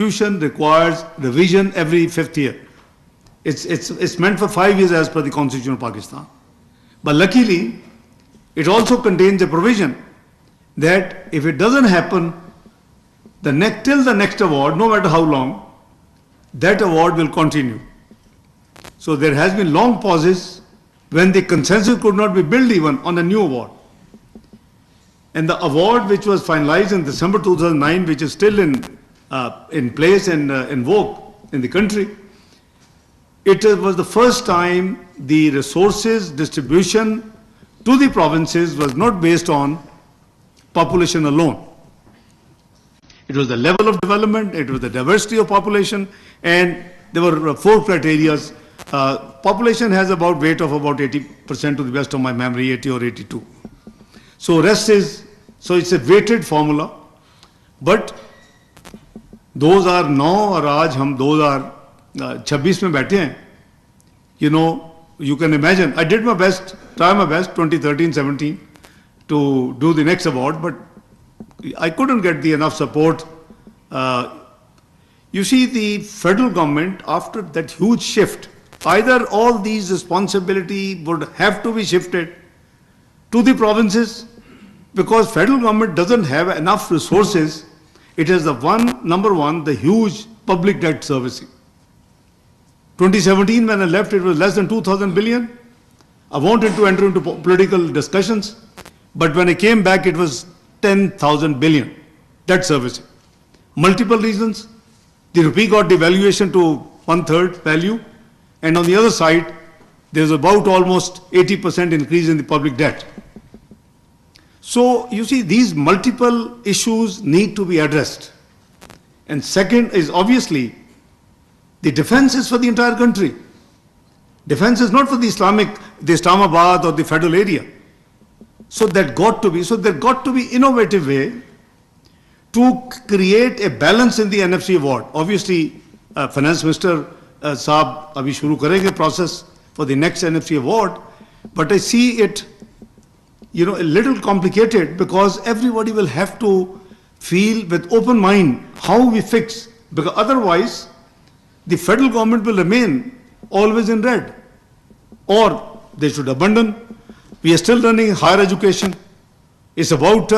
Constitution requires revision every 5th year. It's meant for 5 years as per the Constitution of Pakistan. But luckily, it also contains a provision that if it doesn't happen, till the next award, no matter how long, that award will continue. So there has been long pauses when the consensus could not be built even on a new award. And the award which was finalized in December 2009, which is still in place and in vogue in the country, it was the first time the resources distribution to the provinces was not based on population alone. It was the level of development, it was the diversity of population, and there were 4 criteria. Population has about weight of about 80% to the best of my memory, 80 or 82. So rest is, so it's a weighted formula, but those are now or aaj hum 2026 mein baithe hain. You can imagine, I did my best, try my best, 2013-17 to do the next award, but I couldn't get enough support. You see, the federal government, after that huge shift, either all these responsibility would have to be shifted to the provinces, because federal government doesn't have enough resources. It has number one, the huge public debt servicing. 2017, when I left, it was less than 2,000 billion. I wanted to enter into political discussions, but when I came back, it was 10,000 billion debt servicing. Multiple reasons. The rupee got devaluation to 1/3 value, and on the other side, there's about almost 80% increase in the public debt. So you see, these multiple issues need to be addressed. And second is obviously the defense is for the entire country. Defense is not for the Islamabad or the federal area. So there got to be innovative way to create a balance in the NFC award. Obviously, Finance Minister Saab abhi shuru karenge process for the next NFC award, but I see it a little complicated, because everybody will have to feel with open mind how we fix, because otherwise the federal government will remain always in red, or they should abandon. We are still running higher education. It's about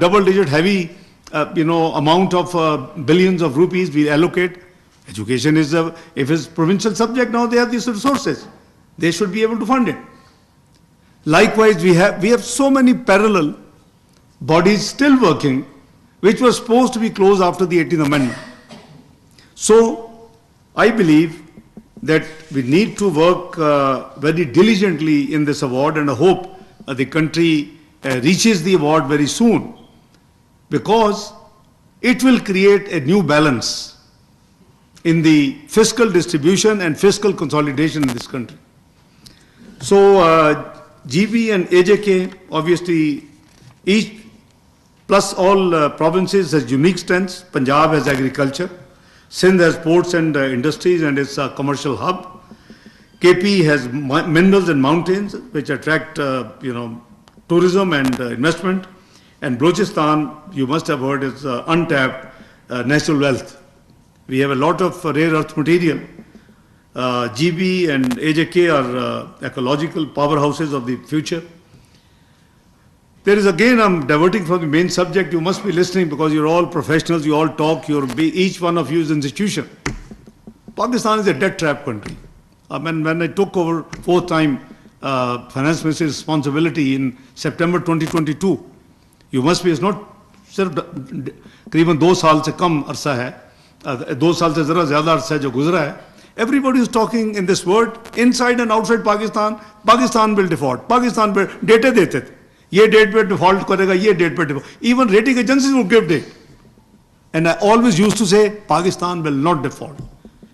double-digit heavy, amount of billions of rupees we allocate. Education is, if it's provincial subject, now they have these resources. They should be able to fund it. Likewise, we have so many parallel bodies still working, which was supposed to be closed after the 18th Amendment. So, I believe that we need to work very diligently in this award, and I hope the country reaches the award very soon, because it will create a new balance in the fiscal distribution and fiscal consolidation in this country. So, GB and AJK, obviously, each plus all provinces has unique strengths. Punjab has agriculture, Sindh has ports and industries and it's a commercial hub. KP has minerals and mountains which attract tourism and investment. And Balochistan, you must have heard, is untapped natural wealth. We have a lot of rare earth material. GB and AJK are ecological powerhouses of the future. There is, again, I'm diverting from the main subject. You must be listening because you're all professionals, you all talk, each one of you is an institution. Pakistan is a debt trap country. When I took over 4th time finance minister's responsibility in September 2022, you must be, it's not सिर्फ करीबन 2 साल से कम अरसा है, 2 साल से ज़रा ज़्यादा अरसा है जो गुजरा है. Everybody is talking in this word, inside and outside Pakistan, Pakistan will default. Pakistan will data देते थे, ये डेट पे डिफॉल्ट करेगा, ये डेट पे default. Even rating agencies will give date. And I always used to say, Pakistan will not default.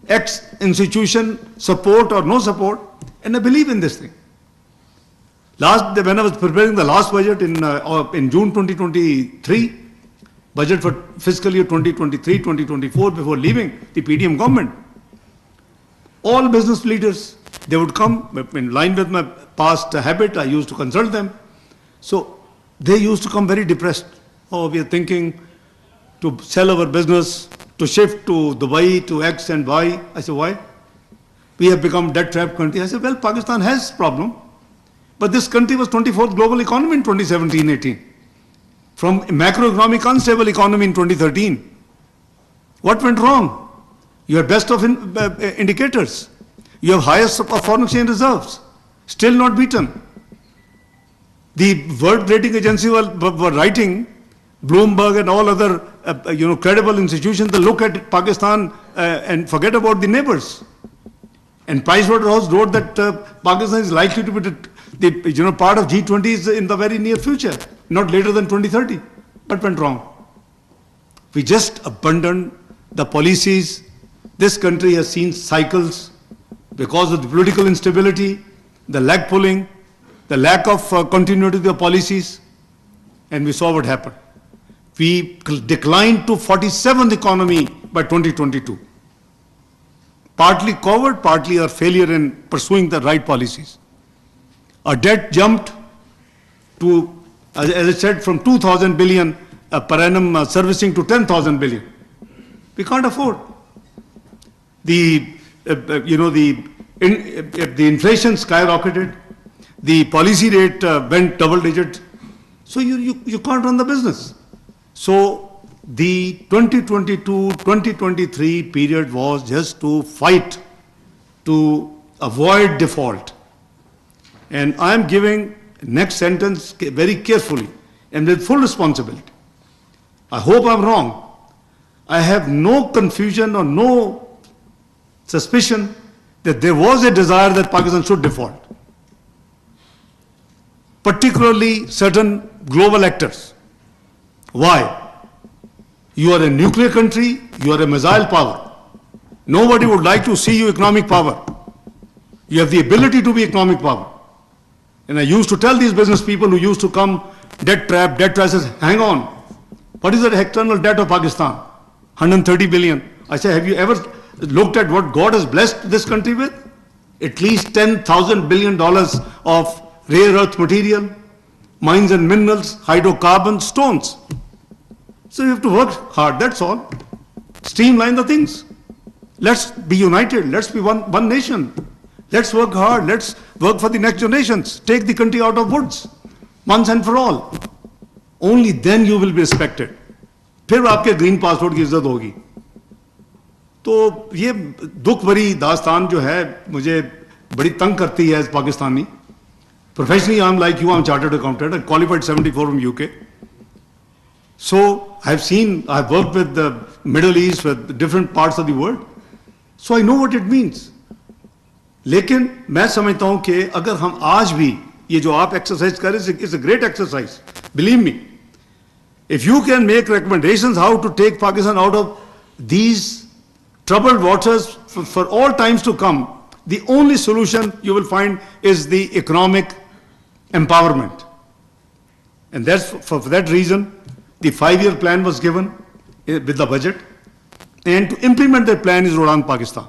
X institution, support or no support, and I believe in this thing. When I was preparing the last budget in June 2023, budget for fiscal year 2023-2024, before leaving the PDM government, all business leaders, they would come in line with my past habit. I used to consult them. So they used to come very depressed. Oh, we are thinking to sell our business, to shift to Dubai, to X and Y. I said, why? We have become debt-trapped country. I said, well, Pakistan has problem. But this country was 24th global economy in 2017-18. From macroeconomic unstable economy in 2013. What went wrong? You have best of indicators. You have highest of foreign exchange reserves. Still not beaten. The world rating agency were writing, Bloomberg and all other credible institutions, they look at Pakistan and forget about the neighbors. And Pricewaterhouse wrote that Pakistan is likely to be the part of G20s in the very near future, not later than 2030. What went wrong? We just abandoned the policies. This country has seen cycles because of the political instability, the leg pulling, the lack of continuity of the policies, and we saw what happened. We declined to 47th economy by 2022. Partly coward, partly our failure in pursuing the right policies. Our debt jumped to, as I said, from 2,000 billion per annum servicing to 10,000 billion. We can't afford. The inflation skyrocketed. The policy rate went double digit. So you can't run the business. So the 2022-2023 period was just to fight to avoid default. And I am giving next sentence very carefully and with full responsibility. I hope I'm wrong. I have no confusion or no suspicion that there was a desire that Pakistan should default. Particularly certain global actors. Why? You are a nuclear country, you are a missile power. Nobody would like to see you economic power. You have the ability to be economic power. And I used to tell these business people who used to come debt trap, says, hang on. What is the external debt of Pakistan? 130 billion. I say, have you ever looked at what God has blessed this country with? At least $10,000 billion of rare earth material, mines and minerals, hydrocarbons, stones. So you have to work hard, that's all. Streamline the things. Let's be united, let's be one nation. Let's work hard, let's work for the next generations. Take the country out of woods, once and for all. Only then you will be respected. फिर आपके green passport की इज्जत होगी. तो ये दुख भरी दास्तान जो है मुझे बड़ी तंग करती है as Pakistani. Professionally, I'm like you, I'm chartered accountant. I qualified 74 from UK. So I've worked with the Middle East, with different parts of the world. So I know what it means. लेकिन मैं समझता हूं कि अगर हम आज भी ये जो आप एक्सरसाइज करें, it's a great exercise. Believe me. If you can make recommendations how to take Pakistan out of these troubled waters for all times to come, the only solution you will find is the economic empowerment. And that's for that reason, the 5-year plan was given with the budget. And to implement that plan is Udan Pakistan.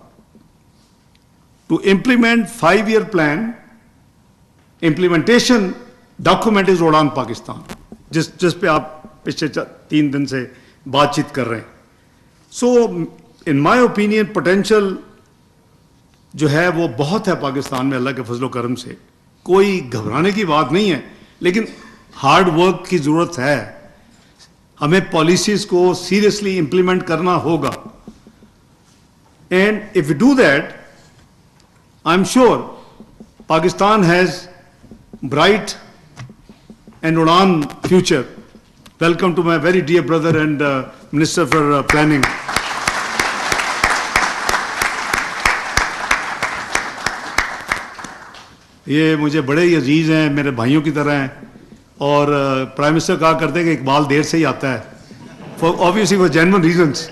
To implement 5-year plan, implementation document is Udan Pakistan. जिस पे आप पिछले 3 दिन से बातचीत कर रहे हैं. So, in my opinion, potential जो है वो बहुत है पाकिस्तान में अल्लाह के फजलो करम से. कोई घबराने की बात नहीं है, लेकिन हार्ड वर्क की जरूरत है. हमें पॉलिसीज को सीरियसली इंप्लीमेंट करना होगा. And if you do that, I am sure Pakistan has bright and उड़ान future. Welcome to my very dear brother and minister for planning. ये मुझे बड़े ही अजीज हैं, मेरे भाइयों की तरह हैं. और प्राइम मिनिस्टर कहा करते हैं कि इकबाल देर से ही आता है, for obviously for genuine reasons.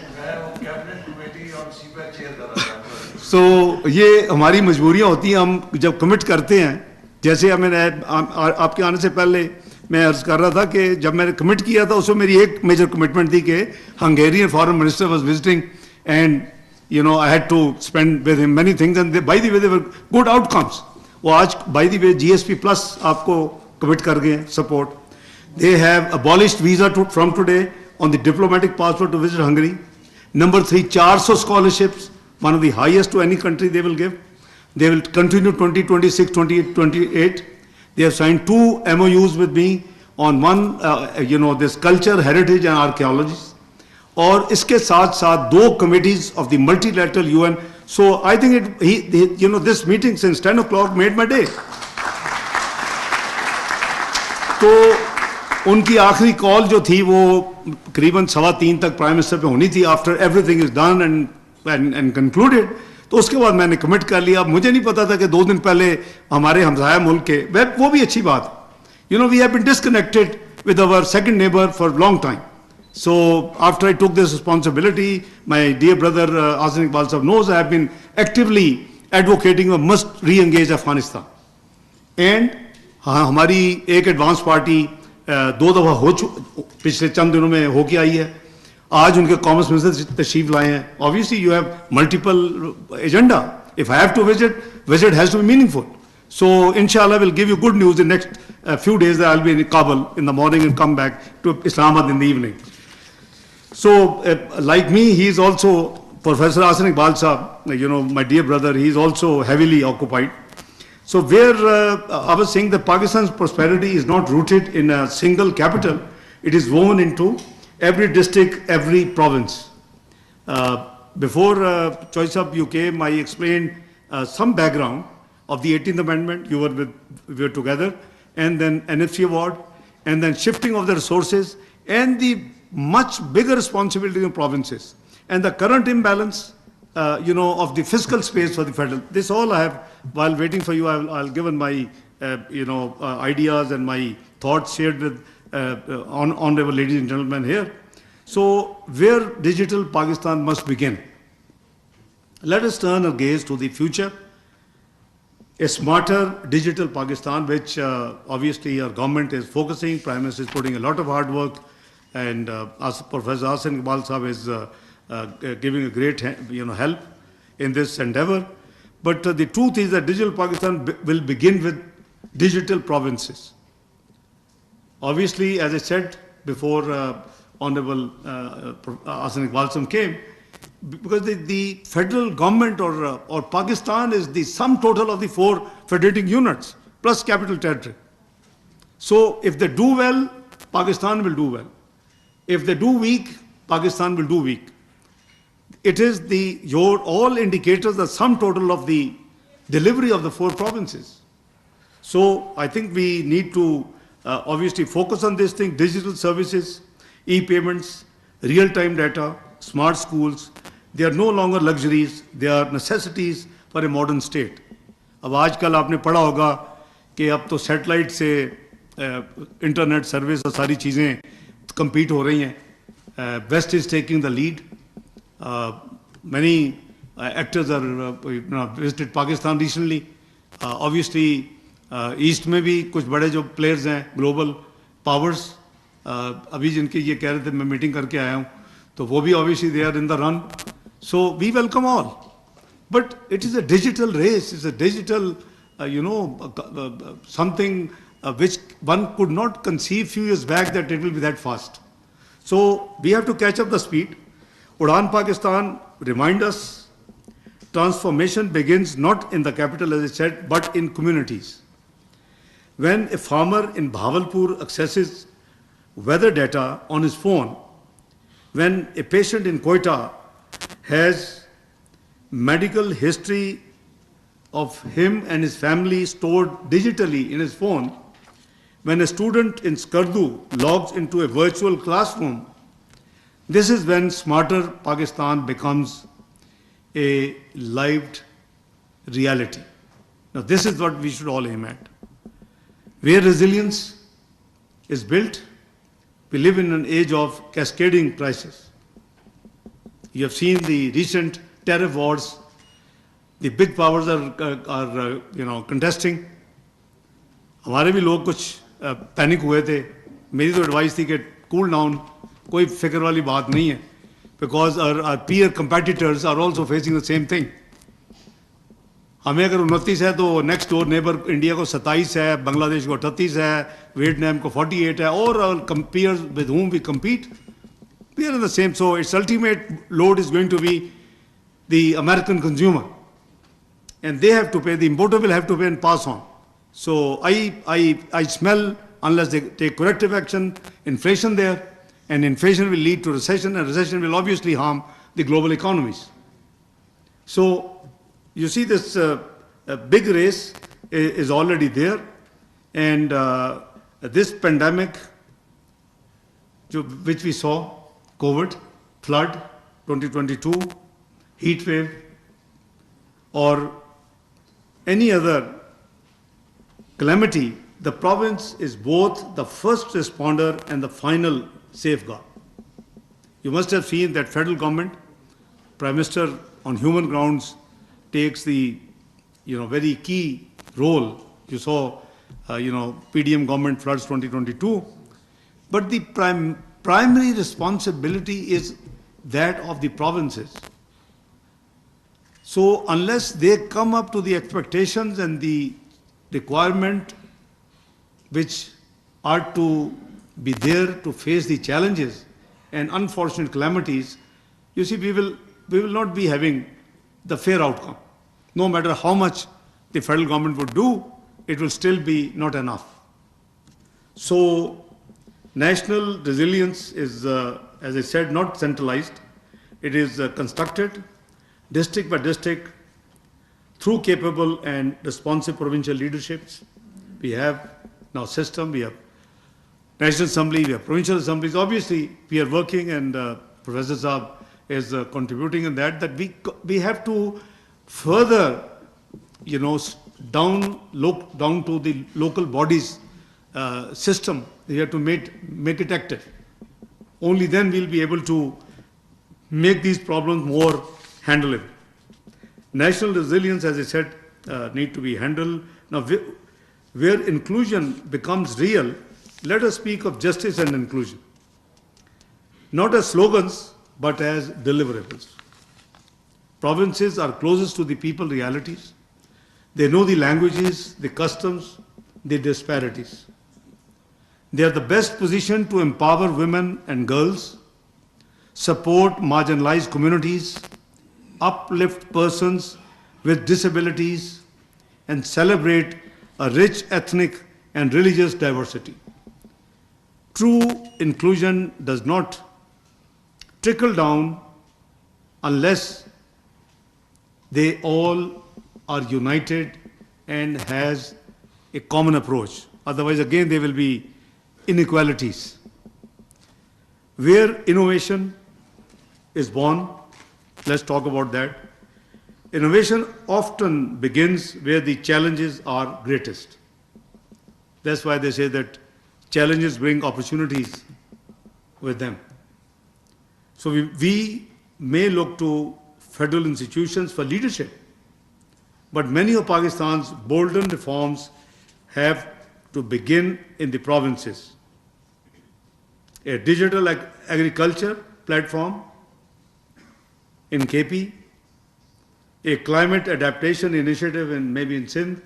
So ये हमारी मजबूरियां होती हैं. हम जब कमिट करते हैं, जैसे मैंने आपके आने से पहले मैं अर्ज कर रहा था कि जब मैंने कमिट किया था उसमें मेरी एक मेजर कमिटमेंट थी कि Hungarian foreign minister was visiting and I had to spend with him many things and by the way they were good outcomes. वो आज by the way GSP plus आपको कमिट कर गए support. They have abolished visa from today on the diplomatic passport to visit Hungary. Number 3, 400 scholarships, one of the highest to any country they will give. They will continue 2026, 2028. They have signed 2 MOUs with me on one, this culture, heritage and archaeology. और इसके साथ साथ 2 committees of the multilateral UN. So I think this meeting since 10 o'clock made my day. तो उनकी आखिरी call जो थी वो करीबन 2:15 तक प्राइम मिनिस्टर पे होनी थी, after everything is done and concluded. तो उसके बाद मैंने कमिट कर लिया. मुझे नहीं पता था कि 2 दिन पहले हमारे हमसाया मुल्क के, वो भी अच्छी बात. We have been disconnected with our second neighbour for long time. So after I took this responsibility, my dear brother Asif Iqbal Sahab knows I have been actively advocating a must re-engage Afghanistan. And हमारी एक advance party 2 दफ़ा पिछले चंद दिनों में होके आई है. आज उनके कॉमर्स मिनिस्टर तशरीफ लाए हैं. Obviously you have multiple agenda. If I have to visit has to be meaningful. So inshallah we'll give you good news in next few days that I'll be in Kabul in the morning and come back to Islamabad in the evening. So, like me, he is also, Professor Asif Iqbal Sahab, my dear brother, he is also heavily occupied. So, where I was saying that Pakistan's prosperity is not rooted in a single capital, it is woven into every district, every province. Before Choice Up you came, I explained some background of the 18th Amendment. We were together, and then NFC award, and then shifting of the resources, and the much bigger responsibility in provinces, and the current imbalance, of the fiscal space for the federal. This all I have, while waiting for you, I'll given my, ideas and my thoughts shared with honorable ladies and gentlemen here. So, where digital Pakistan must begin? Let us turn our gaze to the future. A smarter digital Pakistan, which obviously our government is focusing, Prime Minister is putting a lot of hard work, and Professor Asif Iqbal Sahab is giving a great help in this endeavor. But the truth is that digital Pakistan will begin with digital provinces. Obviously, as I said before, Honorable Asif Iqbal Sahab came, because the federal government or Pakistan is the sum total of the 4 federating units plus capital territory. So if they do well, Pakistan will do well. If they do weak, Pakistan will do weak. It is all indicators, the sum total of the delivery of the 4 provinces. So I think we need to obviously focus on this thing: digital services, e-payments, real-time data, smart schools. They are no longer luxuries, they are necessities for a modern state. अब आजकल आपने पढ़ा होगा कि अब तो satellite से internet service और सारी चीज़ें compete हो रही हैं. West is taking the lead. Many actors are visited Pakistan recently. Obviously, East में भी कुछ बड़े जो players हैं, global powers. अभी जिनकी ये कह रहे थे मैं मीटिंग करके आया हूँ, तो वो भी obviously they are in the run. So we welcome all. But it is a digital race. It's a digital, something which one could not conceive few years back that it will be that fast. So we have to catch up the speed. Udaan Pakistan remind us, transformation begins not in the capital, as I said, but in communities. When a farmer in Bahawalpur accesses weather data on his phone, when a patient in Quetta has medical history of him and his family stored digitally in his phone, when a student in Skardu logs into a virtual classroom, this is when smarter Pakistan becomes a lived reality. Now this is what we should all aim at. Where resilience is built, we live in an age of cascading crisis. You have seen the recent tariff wars. The big powers are contesting. हमारे भी लोग कुछ panic हुए थे. मेरी तो advice थी कि कूल डाउन, कोई फिक्र वाली बात नहीं है, because our peer competitors are also facing the same thing. हमें अगर 29 है तो नेक्स्ट डोर नेबर इंडिया को 27 है, बांग्लादेश को 38 है, वियतनाम को 48 है, और peers with whom we compete, We are in the same, so its ultimate load is going to be the American consumer. And they have to pay, the importer will have to pay and pass on. So I smell, unless they take corrective action, inflation there, and inflation will lead to recession, and recession will obviously harm the global economies. So you see this big race is already there, and this pandemic, which we saw, COVID, flood, 2022, heat wave, or any other calamity, the province is both the first responder and the final safeguard. You must have seen that federal government, Prime Minister on human grounds takes the very key role. You saw PDM government floods 2022, but the primary responsibility is that of the provinces. So unless they come up to the expectations and the requirement which are to be there to face the challenges and unfortunate calamities, you see, we will not be having the fair outcome. No matter how much the federal government would do, it will still be not enough. So national resilience is, as I said, not centralized. It is constructed district by district through capable and responsive provincial leaderships. We have now system, we have National Assembly, we have provincial assemblies. Obviously, we are working, and Professor Saab is contributing in that we have to further, look down to the local bodies system. We have to make it active. Only then we'll be able to make these problems more handleable. National resilience, as I said, need to be handled. Now, where inclusion becomes real, let us speak of justice and inclusion. Not as slogans, but as deliverables. Provinces are closest to the people realities. They know the languages, the customs, the disparities. They are the best positioned to empower women and girls, support marginalized communities, uplift persons with disabilities, and celebrate a rich ethnic and religious diversity. True inclusion does not trickle down unless they all are united and has a common approach. Otherwise, again, there will be inequalities. Where innovation is born, let's talk about that. Innovation often begins where the challenges are greatest. That's why they say that challenges bring opportunities with them. So we may look to federal institutions for leadership, but many of Pakistan's bolden reforms have to begin in the provinces. A digital agriculture platform in KP, a climate adaptation initiative maybe in Sindh.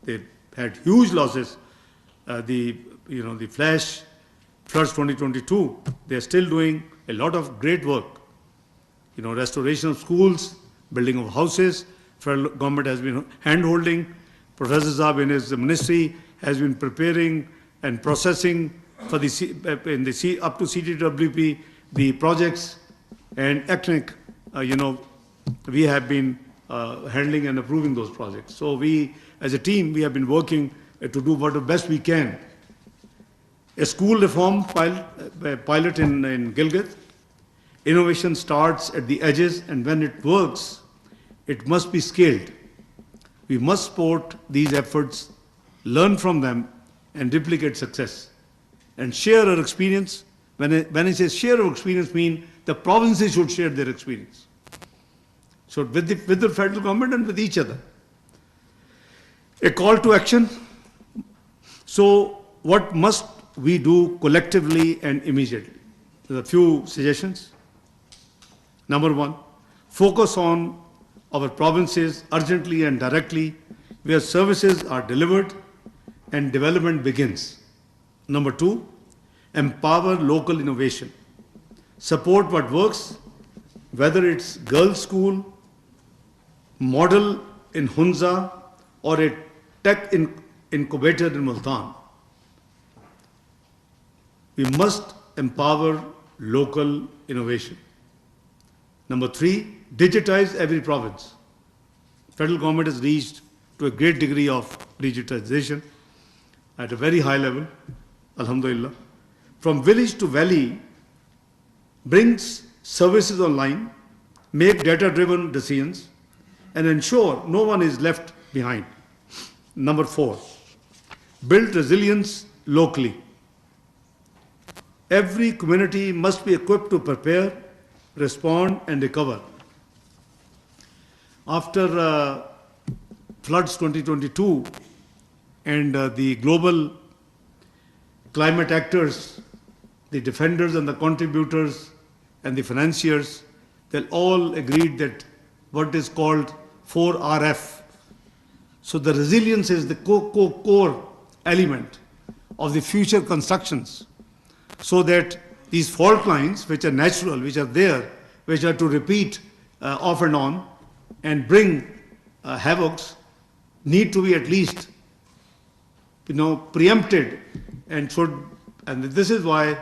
They had huge losses. The flash floods 2022, they are still doing a lot of great work. Restoration of schools, building of houses. Federal government has been hand-holding. Professor Saab in his ministry has been preparing and processing for up to CTWP the projects, and ethnic, we have been handling and approving those projects. So we, as a team, we have been working to do what the best we can. A school reform pilot in Gilgit. Innovation starts at the edges, and when it works, it must be scaled. We must support these efforts, learn from them, and replicate success. And share our experience. When I say share our experience, mean the provinces should share their experience. So with the federal government and with each other. A call to action. So what must we do collectively and immediately? There are a few suggestions. Number one, focus on our provinces urgently and directly, where services are delivered and development begins. Number two, empower local innovation. support what works, whether it's girls' school, model in Hunza, or a tech incubator in Multan. We must empower local innovation. Number 3, digitize every province. Federal government has reached to a great degree of digitization at a very high level, alhamdulillah. From village to valley, brings services online, make data-driven decisions, and ensure no one is left behind. Number 4, build resilience locally. Every community must be equipped to prepare, respond, and recover. After floods 2022 and the global climate actors, the defenders and the contributors and the financiers, they all agreed that what is called 4RF. So the resilience is the core element of the future constructions, so that these fault lines, which are natural, which are there, which are to repeat off and on and bring havocs, need to be at least, preempted, and this is why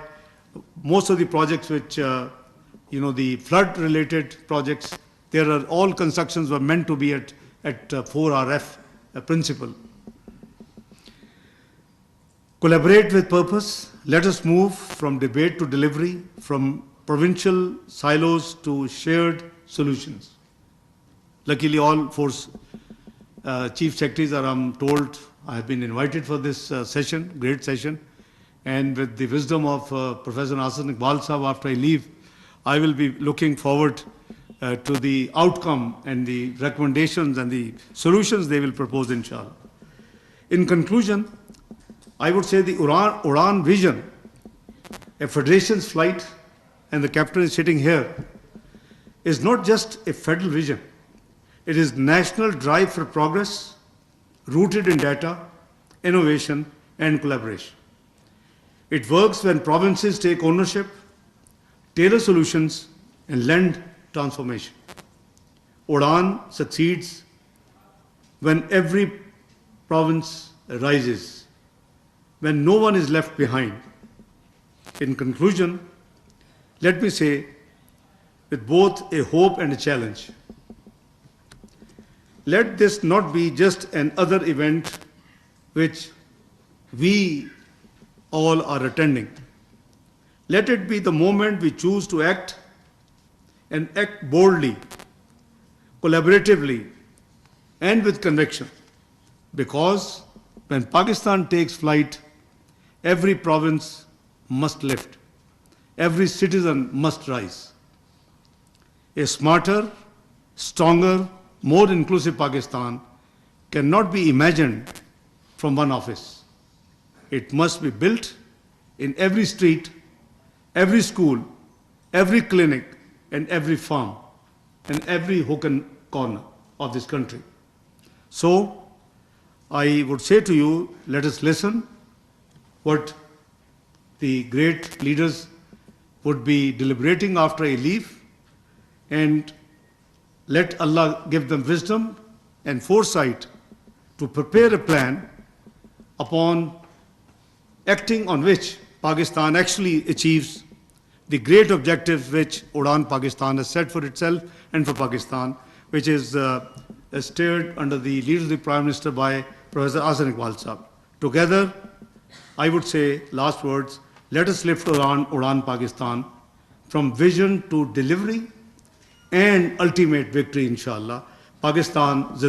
most of the projects which, the flood-related projects, there are all constructions were meant to be at 4RF principle. Collaborate with purpose. Let us move from debate to delivery, from provincial silos to shared solutions. Luckily, all 4 chief secretaries are, I'm told, I have been invited for this session, great session. And with the wisdom of Professor Asif Sahab, after I leave, I will be looking forward to the outcome and the recommendations and the solutions they will propose, inshallah. In conclusion, I would say the Udan vision, a federation's flight, and the captain is sitting here, is not just a federal vision. It is national drive for progress, rooted in data, innovation, and collaboration. It works when provinces take ownership, tailor solutions, and lend transformation. Udan succeeds when every province rises, when no one is left behind. In conclusion, let me say, with both a hope and a challenge, let this not be just another event which we all are attending. Let it be the moment we choose to act, and act boldly, collaboratively, and with conviction. Because when Pakistan takes flight, every province must lift, every citizen must rise. A smarter, stronger, more inclusive Pakistan cannot be imagined from one office. It must be built in every street, every school, every clinic, and every farm, and every hook and corner of this country. So, I would say to you, let us listen what the great leaders would be deliberating after I leave, and let Allah give them wisdom and foresight to prepare a plan upon acting on which Pakistan actually achieves the great objectives which Udan Pakistan has set for itself and for Pakistan, which is steered under the leadership of the Prime Minister by Professor Asif Sahab. Together, I would say, last words, let us lift Udan Pakistan from vision to delivery and ultimate victory, inshallah. Pakistan